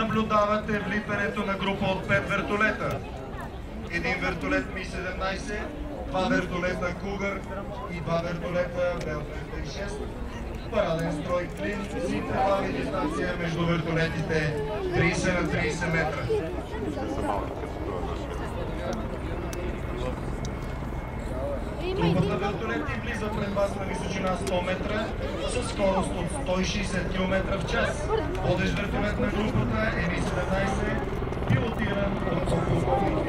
наблюдавате влитането на група от 5 вертолета. Един вертолет Ми-17, 2 вертолета Кугър и 2 вертолета Бел-56. Параден строй клин с интервална дистанция между вертолетите 30 на 30 метра. Групата вертолети влиза пред вас на височина 100 метра със скорост от 160 км в час. Водещ вертолет на групата е Ми-17, пилотиран от полковник